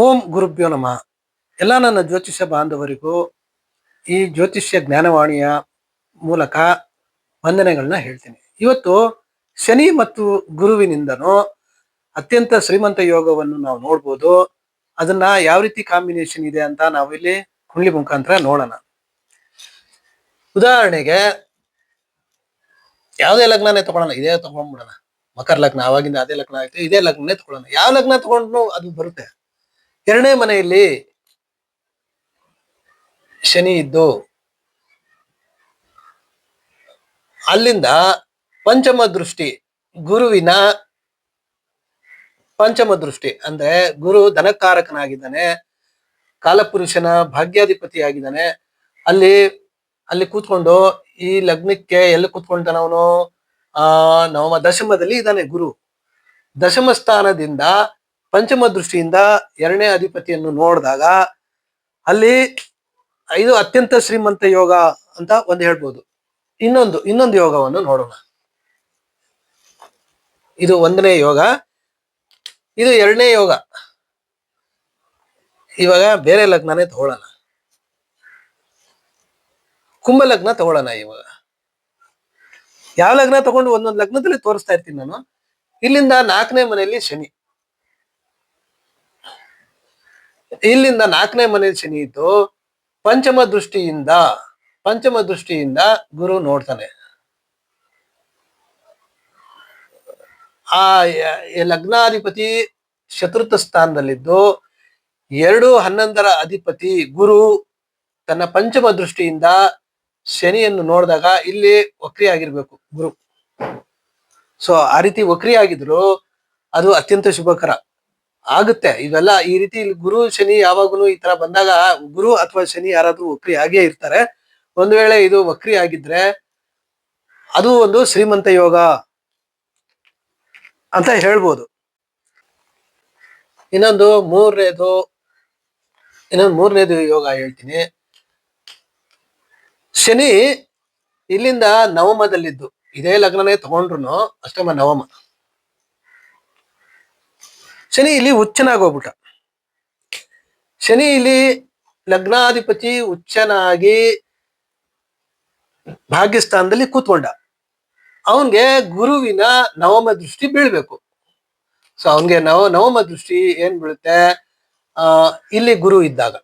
ಓಂ ಗುರುಭ್ಯೋ ನಮಃ. ಎಲ್ಲ ನನ್ನ ಜ್ಯೋತಿಷ್ಯ ಬಾಂಧವರಿಗೂ ಈ ಜ್ಯೋತಿಷ್ಯ ಜ್ಞಾನವಾಣಿಯ ಮೂಲಕ ವಂದನೆಗಳನ್ನ ಹೇಳ್ತೀನಿ. ಇವತ್ತು ಶನಿ ಮತ್ತು ಗುರುವಿನಿಂದನೂ ಅತ್ಯಂತ ಶ್ರೀಮಂತ ಯೋಗವನ್ನು ನಾವು ನೋಡ್ಬೋದು. ಅದನ್ನ ಯಾವ ರೀತಿ ಕಾಂಬಿನೇಷನ್ ಇದೆ ಅಂತ ನಾವು ಇಲ್ಲಿ ಕುಂಡ್ಲಿ ಮುಖಾಂತರ ನೋಡೋಣ. ಉದಾಹರಣೆಗೆ ಯಾವುದೇ ಲಗ್ನನೇ ತಗೊಳ್ಳೋಣ, ಇದೇ ತಗೊಂಡ್ಬಿಡೋಣ. ಮಕರ ಲಗ್ನ, ಆವಾಗಿಂದ ಅದೇ ಲಗ್ನ ಆಯ್ತು, ಇದೇ ಲಗ್ನನೇ ತಗೊಳ್ಳೋಣ. ಯಾವ ಲಗ್ನ ತಗೊಂಡ್ರು ಅದು ಬರುತ್ತೆ. ಎರಡನೇ ಮನೆಯಲ್ಲಿ ಶನಿ ಇದ್ದು ಅಲ್ಲಿಂದ ಪಂಚಮ ದೃಷ್ಟಿ, ಗುರುವಿನ ಪಂಚಮ ದೃಷ್ಟಿ ಅಂದ್ರೆ ಗುರು ಧನಕಾರಕನಾಗಿದ್ದಾನೆ, ಕಾಲಪುರುಷನ ಭಾಗ್ಯಾಧಿಪತಿ ಆಗಿದ್ದಾನೆ. ಅಲ್ಲಿ ಅಲ್ಲಿ ಕೂತ್ಕೊಂಡು ಈ ಲಗ್ನಕ್ಕೆ ಎಲ್ಲಿ ಕೂತ್ಕೊಂತಾನ ಅವನು? ನವಮ ದಶಮದಲ್ಲಿ ಇದ್ದಾನೆ ಗುರು. ದಶಮ ಸ್ಥಾನದಿಂದ ಪಂಚಮ ದೃಷ್ಟಿಯಿಂದ ಎರಡನೇ ಅಧಿಪತಿಯನ್ನು ನೋಡಿದಾಗ ಅಲ್ಲಿ ಇದು ಅತ್ಯಂತ ಶ್ರೀಮಂತ ಯೋಗ ಅಂತ ಒಂದು ಹೇಳ್ಬೋದು. ಇನ್ನೊಂದು ಯೋಗವನ್ನು ನೋಡೋಣ. ಇದು ಒಂದನೇ ಯೋಗ, ಇದು ಎರಡನೇ ಯೋಗ. ಇವಾಗ ಬೇರೆ ಲಗ್ನನೇ ತಗೊಳ್ಳೋಣ, ಕುಂಭ ಲಗ್ನ ತಗೊಳ್ಳೋಣ. ಇವಾಗ ಯಾವ ಲಗ್ನ ತಗೊಂಡು ಒಂದೊಂದು ಲಗ್ನದಲ್ಲಿ ತೋರಿಸ್ತಾ ಇರ್ತೀನಿ ನಾನು. ಇಲ್ಲಿಂದ ನಾಲ್ಕನೇ ಮನೆಯಲ್ಲಿ ಶನಿ, ಇಲ್ಲಿಂದ ನಾಲ್ಕನೇ ಮನೆಯಲ್ಲಿ ಶನಿ ಇದ್ದು ಪಂಚಮ ದೃಷ್ಟಿಯಿಂದ ಗುರು ನೋಡ್ತಾನೆ. ಆ ಲಗ್ನಾಧಿಪತಿ ಚತುರ್ಥ ಸ್ಥಾನದಲ್ಲಿದ್ದು 2-11 ಅಧಿಪತಿ ಗುರು ತನ್ನ ಪಂಚಮ ದೃಷ್ಟಿಯಿಂದ ಶನಿಯನ್ನು ನೋಡಿದಾಗ ಇಲ್ಲಿ ವಕ್ರಿ ಆಗಿರ್ಬೇಕು ಗುರು. ಸೊ ಆ ರೀತಿ ವಕ್ರಿ ಆಗಿದ್ರು ಅದು ಅತ್ಯಂತ ಶುಭಕರ ಆಗುತ್ತೆ. ಇವೆಲ್ಲ ಈ ರೀತಿ ಗುರು ಶನಿ ಯಾವಾಗಲೂ ಈ ತರ ಬಂದಾಗ ಗುರು ಅಥವಾ ಶನಿ ಯಾರಾದ್ರೂ ವಕ್ರಿ ಆಗೇ ಇರ್ತಾರೆ. ಒಂದು ವೇಳೆ ಇದು ವಕ್ರಿ ಆಗಿದ್ರೆ ಅದು ಒಂದು ಶ್ರೀಮಂತ ಯೋಗ ಅಂತ ಹೇಳ್ಬೋದು. ಇನ್ನೊಂದು ಮೂರನೇದು ಯೋಗ ಹೇಳ್ತೀನಿ. ಶನಿ ಇಲ್ಲಿಂದ ನವಮದಲ್ಲಿದ್ದು, ಇದೇ ಲಗ್ನನೇ ತಗೊಂಡ್ರು ಅಷ್ಟಮ ನವಮ, ಶನಿ ಇಲ್ಲಿ ಉಚ್ಚನಾಗಿ ಹೋಗ್ಬಿಟ್ಟ. ಶನಿ ಇಲ್ಲಿ ಲಗ್ನಾಧಿಪತಿ ಉಚ್ಚನಾಗಿ ಭಾಗ್ಯಸ್ಥಾನದಲ್ಲಿ ಕೂತ್ಕೊಂಡ. ಅವನ್ಗೆ ಗುರುವಿನ ನವಮ ದೃಷ್ಟಿ ಬೀಳ್ಬೇಕು. ಸೊ ಅವನ್ಗೆ ನವಮ ದೃಷ್ಟಿ ಏನ್ ಬೀಳುತ್ತೆ? ಇಲ್ಲಿ ಗುರು ಇದ್ದಾಗ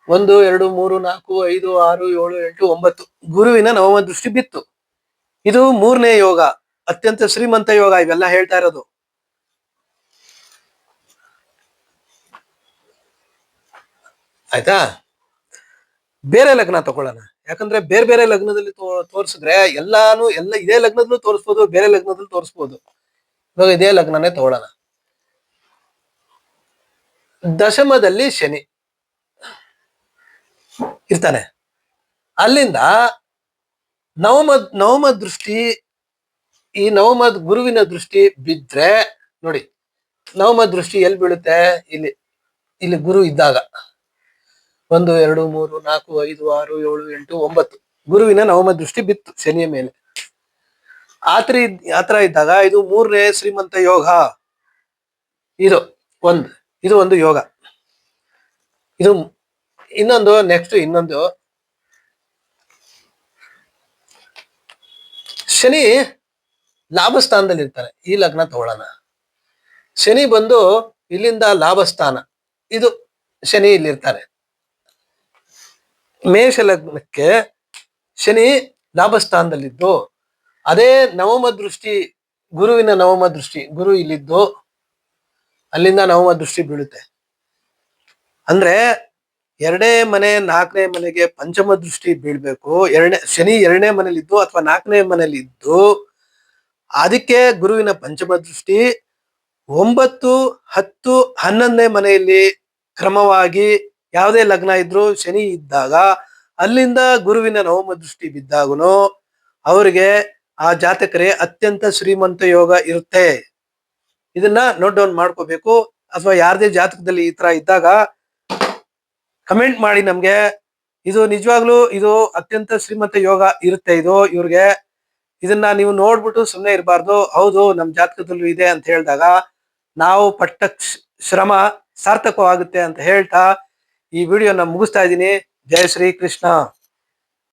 1 2 3 4 5 6 7 8 9 ಗುರುವಿನ ನವಮ ದೃಷ್ಟಿ ಬಿತ್ತು. ಇದು ಮೂರನೇ ಯೋಗ, ಅತ್ಯಂತ ಶ್ರೀಮಂತ ಯೋಗ. ಇವೆಲ್ಲ ಹೇಳ್ತಾ ಇರೋದು. ಆಯ್ತಾ? ಬೇರೆ ಲಗ್ನ ತಗೊಳ್ಳೋಣ. ಯಾಕಂದ್ರೆ ಬೇರೆ ಲಗ್ನದಲ್ಲಿ ತೋರಿಸಿದ್ರೆ ಎಲ್ಲ ಇದೇ ಲಗ್ನದಲ್ಲೂ ತೋರಿಸ್ಬೋದು, ಬೇರೆ ಲಗ್ನದಲ್ಲೂ ತೋರಿಸ್ಬೋದು. ಇವಾಗ ಇದೇ ಲಗ್ನನೇ ತಗೊಳ್ಳೋಣ. ದಶಮದಲ್ಲಿ ಶನಿ ಇರ್ತಾನೆ. ಅಲ್ಲಿಂದ ನವಮ ದೃಷ್ಟಿ, ಈ ಗುರುವಿನ ದೃಷ್ಟಿ ಬಿದ್ರೆ ನೋಡಿ, ನವಮ ದೃಷ್ಟಿ ಎಲ್ಲಿ ಬೀಳುತ್ತೆ? ಇಲ್ಲಿ ಗುರು ಇದ್ದಾಗ 1 2 3 4 5 6 7 8 9 ಗುರುವಿನ ನವಮ ದೃಷ್ಟಿ ಬಿತ್ತು ಶನಿಯ ಮೇಲೆ. ಆತರ ಇದ್ದಾಗ ಇದು ಮೂರನೇ ಶ್ರೀಮಂತ ಯೋಗ. ಇದು ಒಂದು ಯೋಗ. ಇದು ಇನ್ನೊಂದು ಶನಿ ಲಾಭಸ್ಥಾನದಲ್ಲಿ ಇರ್ತಾನೆ. ಈ ಲಗ್ನ ತಗೊಳ್ಳೋಣ. ಶನಿ ಬಂದು ಇಲ್ಲಿಂದ ಲಾಭಸ್ಥಾನ, ಇದು ಶನಿ ಇಲ್ಲಿರ್ತಾರೆ. ಮೇಷ ಲಗ್ನಕ್ಕೆ ಶನಿ ಲಾಭಸ್ಥಾನದಲ್ಲಿದ್ದು ಅದೇ ನವಮ ದೃಷ್ಟಿ, ಗುರುವಿನ ನವಮ ದೃಷ್ಟಿ, ಗುರು ಇಲ್ಲಿದ್ದು ಅಲ್ಲಿಂದ ನವಮ ದೃಷ್ಟಿ ಬೀಳುತ್ತೆ. ಅಂದ್ರೆ 2ನೇ ಮನೆ 4ನೇ ಮನೆಗೆ ಪಂಚಮ ದೃಷ್ಟಿ ಬೀಳ್ಬೇಕು. ಶನಿ 2ನೇ ಮನೇಲಿದ್ದು ಅಥವಾ 4ನೇ ಮನೇಲಿ ಇದ್ದು ಅದಕ್ಕೆ ಗುರುವಿನ ಪಂಚಮ ದೃಷ್ಟಿ 9, 10, 11ನೇ ಮನೆಯಲ್ಲಿ ಕ್ರಮವಾಗಿ ಯಾವುದೇ ಲಗ್ನ ಇದ್ರು ಶನಿ ಇದ್ದಾಗ ಅಲ್ಲಿಂದ ಗುರುವಿನ ನವಮ ದೃಷ್ಟಿ ಬಿದ್ದಾಗನು ಅವರಿಗೆ ಆ ಜಾತಕರೇ ಅತ್ಯಂತ ಶ್ರೀಮಂತ ಯೋಗ ಇರುತ್ತೆ. ಇದನ್ನ ನೋಟ್ ಡೌನ್ ಮಾಡ್ಕೋಬೇಕು. ಅಥವಾ ಯಾರದೇ ಜಾತಕದಲ್ಲಿ ಈ ತರ ಇದ್ದಾಗ ಕಮೆಂಟ್ ಮಾಡಿ ನಮ್ಗೆ. ಇದು ನಿಜವಾಗ್ಲೂ ಇದು ಅತ್ಯಂತ ಶ್ರೀಮಂತ ಯೋಗ ಇರುತ್ತೆ. ಇದು ಇವ್ರಿಗೆ ಇದನ್ನ ನೀವು ನೋಡ್ಬಿಟ್ಟು ಸುಮ್ಮನೆ ಇರಬಾರ್ದು. ಹೌದು ನಮ್ ಜಾತಕದಲ್ಲೂ ಇದೆ ಅಂತ ಹೇಳಿದಾಗ ನಾವು ಪಟ್ಟ ಶ್ರಮ ಸಾರ್ಥಕವಾಗುತ್ತೆ ಅಂತ ಹೇಳ್ತಾ ಈ ವಿಡಿಯೋನ ಮುಗಿಸ್ತಾ ಇದ್ದೀನಿ. ಜಯ ಶ್ರೀ ಕೃಷ್ಣ.